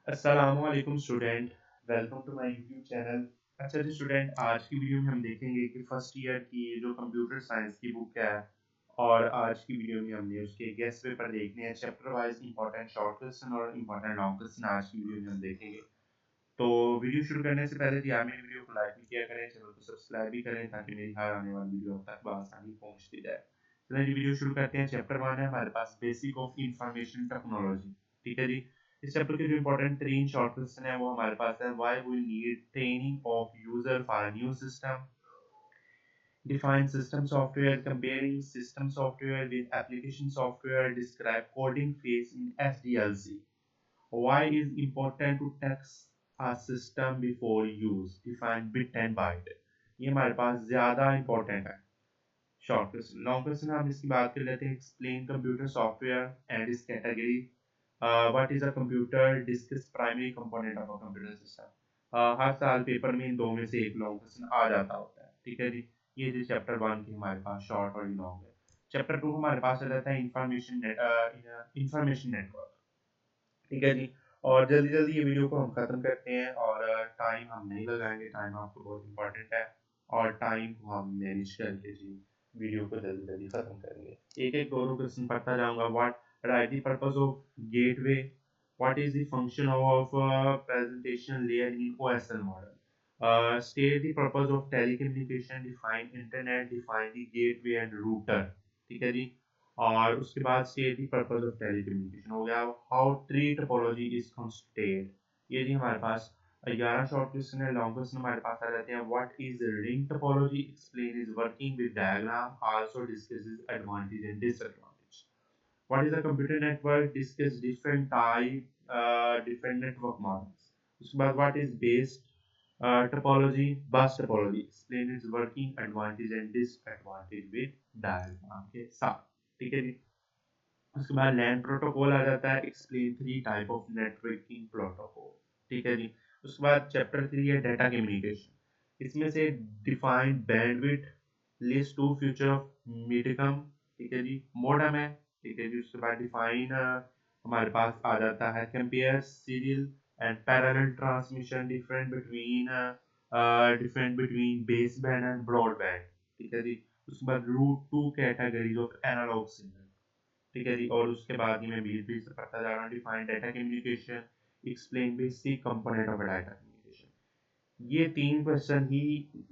अस्सलामुअलैकुम student, welcome to my YouTube channel. अच्छा जी स्टूडेंट, आज की वीडियो में हम देखेंगे कि फर्स्ट ईयर की जो कंप्यूटर साइंस की बुक है, और आज की वीडियो में हमने उसके गेस्ट पेपर देखने हैं, chapter wise important short question और इंपॉर्टेंट लॉन्ग क्वेश्चन आज की वीडियो में हम देखेंगे। तो वीडियो शुरू करने से पहले जी आप मेरी वीडियो को लाइक भी किया करें, चैनल को सब्सक्राइब भी करें ताकि मेरी हर आने वाली वीडियो आप तक बआसानी पहुंचती जाए। चलिए जी वीडियो शुरू करते हैं। चैप्टर 1 है हमारे पास, बेसिक ऑफ इंफॉर्मेशन टेक्नोलॉजी। ठीक है जी। इस चैप्टर के जो इंपॉर्टेंट 3 शॉर्ट क्वेश्चन है वो हमारे पास है। Why we need training of user for a new system, define system software, comparing system software with application software, describe coding phase in SDLC, why is important to test a system before use, define bit and byte। ये हमारे पास ज्यादा important है short question. Long question हम इसकी बात कर लेते हैं। Explain computer software and its category, what is a computer, discuss primary component of a computer system. हर साल पेपर में इन दो में से एक लॉन्ग क्वेश्चन आ जाता होता है। ठीक है जी। ये जो चैप्टर 1 की हमारे पास शॉर्ट और लॉन्ग है। चैप्टर 2 हमारे पास आ जाता है इंफॉर्मेशन नेटवर्क। ठीक है जी। और जल्दी जल्दी ये वीडियो को हम खत्म करते हैं, और टाइम हम नहीं लगाएंगे, टाइम आपको बहुत इंपॉर्टेंट है, और टाइम को हम मैनेज करके जी वीडियो को जल्दी जल्दी खत्म करेंगे। एक एक दो दो क्वेश्चन पढ़ता जाऊंगा। What, right the purpose of gateway, what is the function of presentation layer in OSL model, state the purpose of telecommunication, define internet, define the gateway and router. ठीक है जी। और उसके बाद state the purpose of telecommunication हो गया। How tree topology is constraint. ये जी हमारे पास 11 short question है। लॉन्ग क्वेश्चन हमारे पास आ जाते हैं। What is ring topology, explain is working with diagram, also discusses advantage and disadvantage. What is a computer network, discuss different type different network models. उसके बाद what is based topology, बस topology, explain is working advantage and disadvantage with diagram के साथ। ठीक है जी। उसके बाद लैन प्रोटोकॉल आ जाता है। Explain 3 type of networking protocol. ठीक है जी। उसके बाद चैप्टर 3 है डाटा कम्युनिकेशन। इसमें से define bandwidth, list two feature of medium. ठीक है जी। मॉडेम है। ठीक है जी। उसके बाद डिफाइन हमारे पास आ जाता है compare serial and parallel transmission, different between base band and broadband. ठीक है जी। उसके बाद root two categories of analog signal. ठीक है जी। और उसके बाद ही मैं बीच बीच से पढ़ता जा रहा हूँ। Define data communication, explain basic component of data communication. ये 3 क्वेश्चन ही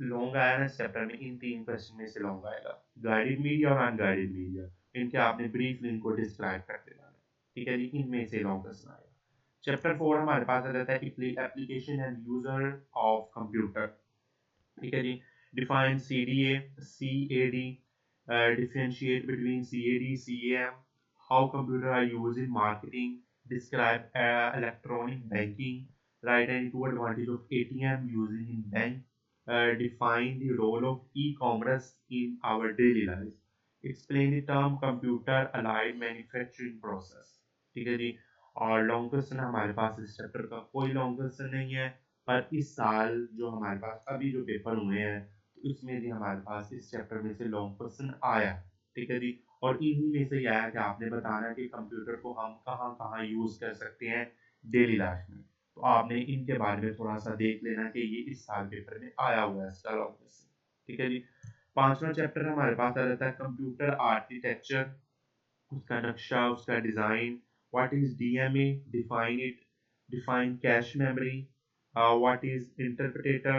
लॉन्ग आया ना इस चैप्टर में। इन 3 क्वेश्चन में से लॉन्ग आएगा। गाइडेड मीडिया और अनगाइडेड मीडिया, इनके आपने ब्रीफ इनको डिस्क्राइब करते जाना है। ठीक है जी। इनमें से लॉन्ग क्वेश्चन आएगा। चैप्टर 4 हमारे पास आ जाता है application and user of computer. ठीक है जी। Define C D A, C A D, differentiate between CAD, CAM, how computers are used in marketing, describe electronic banking, write any two advantages of ATM using in bank, define the role of e-commerce in our daily life, explain the term computer allied manufacturing process। ठीक है जी। और long question हमारे पास इस chapter का कोई long question नहीं है, पर इस साल जो हमारे पास अभी जो पेपर हुए हैं उसमें भी हमारे पास इस चैप्टर में से लॉन्ग क्वेश्चन आया। ठीक है जी। और इन्हीं में से आया कि आपने बताना कि कंप्यूटर को हम कहाँ कहाँ यूज कर सकते हैं डेली लाइफ में। तो आपने इनके बारे में थोड़ा सा देख लेना कि ये इस साल पेपर में आया हुआ है इसका लॉन्ग क्वेश्चन। ठीक है जी। पांचवा चैप्टर हमारे पास आ जाता है कंप्यूटर आर्किटेक्चर, उसका नक्शा, उसका design. What is DMA, define it, define cache memory, what is interpreter,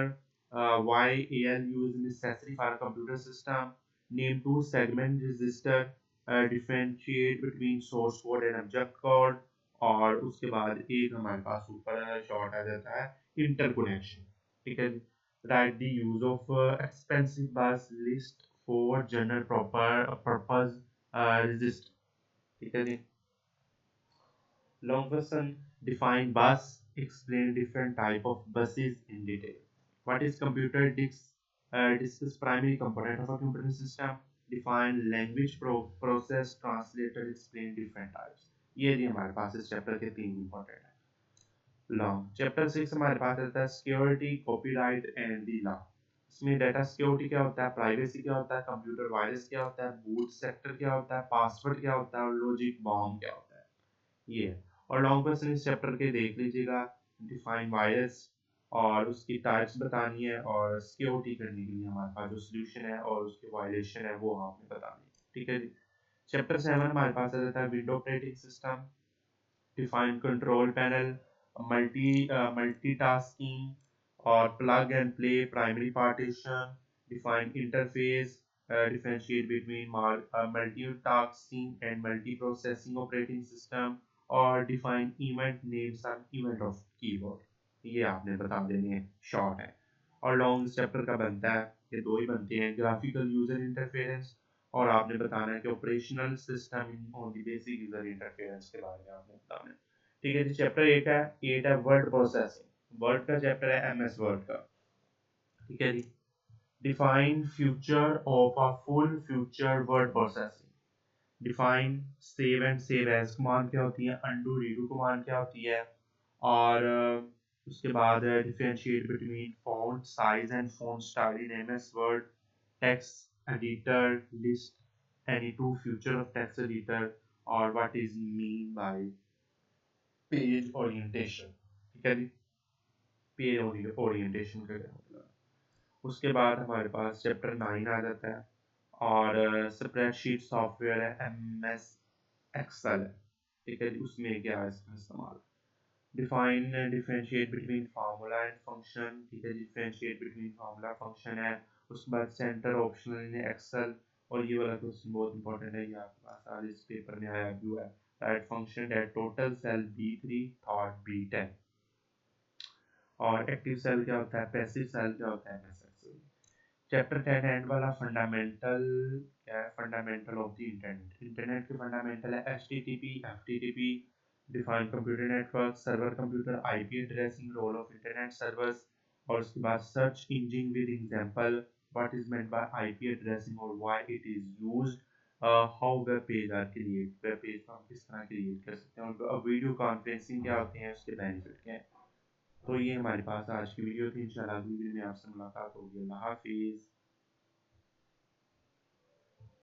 why ALU is necessary for a computer system, name two segment register, differentiate between source code and object code। और उसके बाद एक हमारे पास ऊपर short आ जाता है interconnection. ठीक है। Write the use of expansion bus list for general proper purpose register. ठीक है जी। Long question, define bus, explain different type of buses in detail. What is computer disk? Discuss primary component of a computer system. Define language process, translator, explain different types। ये भी हमारे पास इस chapter के 3 important है। Long chapter 6 हमारे पास आता है security, copyright and the law. इसमें डाटा सिक्योरिटी क्या होता है, प्राइवेसी क्या होता है, कंप्यूटर वायरस क्या होता है, बूट सेक्टर क्या होता है, पासवर्ड क्या होता है, और लॉजिक बॉम्ब क्या होता है। ये है। और लॉन्ग क्वेश्चन इस चैप्टर के देख लीजिएगा। डिफाइन वायरस और उसकी टाइप्स बतानी है और सिक्योरिटी करने के लिए हमारे पास जो सोल्यूशन है और उसके वायलेशन है वो आपने बतानी है। ठीक है जी। चैप्टर 7 हमारे पास आ जाता है window operating system, define control panel, multitasking और plug and play primary partition, define interface, differentiate between multitasking and multiprocessing operating system और define event names and event of keyboard। ये आपने बता देने हैं, शॉर्ट है। और लॉन्ग चैप्टर का बनता है, ये दो ही बनते हैं, ग्राफिकल यूजर इंटरफेरेंस और आपने बताना है कि operational system on the basic user interference के बारे में आपने बताना है। ठीक है जी। चैप्टर 8 है वर्ड प्रोसेसिंग। वर्ड का चैप्टर है एमएस वर्ड का। ठीक है जी। Define feature of a full feature word processing. Define save and save as command क्या होती है, अनडू रीडू कमांड क्या होती है, और उसके बाद differentiate between font size and font style in MS Word, text editor list any two feature of text editor और what is mean by page orientation. ठीक है जी। पेज ओरिएंटेशन का क्या मतलब है। उसके बाद हमारे पास चैप्टर 9 आ जाता है और स्प्रेडशीट सॉफ्टवेयर है, एमएस एक्सेल है। ठीक है जी। उसमें क्या है इसका इस्तेमाल, define differentiate between formula and function. ठीक है, डिफरेंशिएट बिटवीन फार्मूला फंक्शन है। उसके बाद सेंटर ऑप्शनल इन एक्सेल, और ये वाला क्वेश्चन बहुत इंपॉर्टेंट है, ये आपके पास आज इस पेपर में आया हुआ है। Right function that total sale B3 thought B10 और एक्टिव सेल क्या होता है, पैसिव सेल क्या होता है, एमएस। चैप्टर 10 एंड वाला फंडामेंटल क्या है, fundamental of the internet. Internet के फंडामेंटल है HTTP, FTTP, define computer network, server computer, IP addressing, role of internet servers, और उसके बाद search engine with example, what is meant by IP addressing और why it is used, how web page are create, web page को हम किस तरह create कर सकते हैं, और वीडियो कॉन्फ्रेंसिंग क्या होते हैं, उसके बेनिफिट क्या है। तो ये हमारे पास आज की वीडियो थी। इंशाल्लाह अगली वीडियो में आपसे मुलाकात होगी। अल्लाह हाफिज़।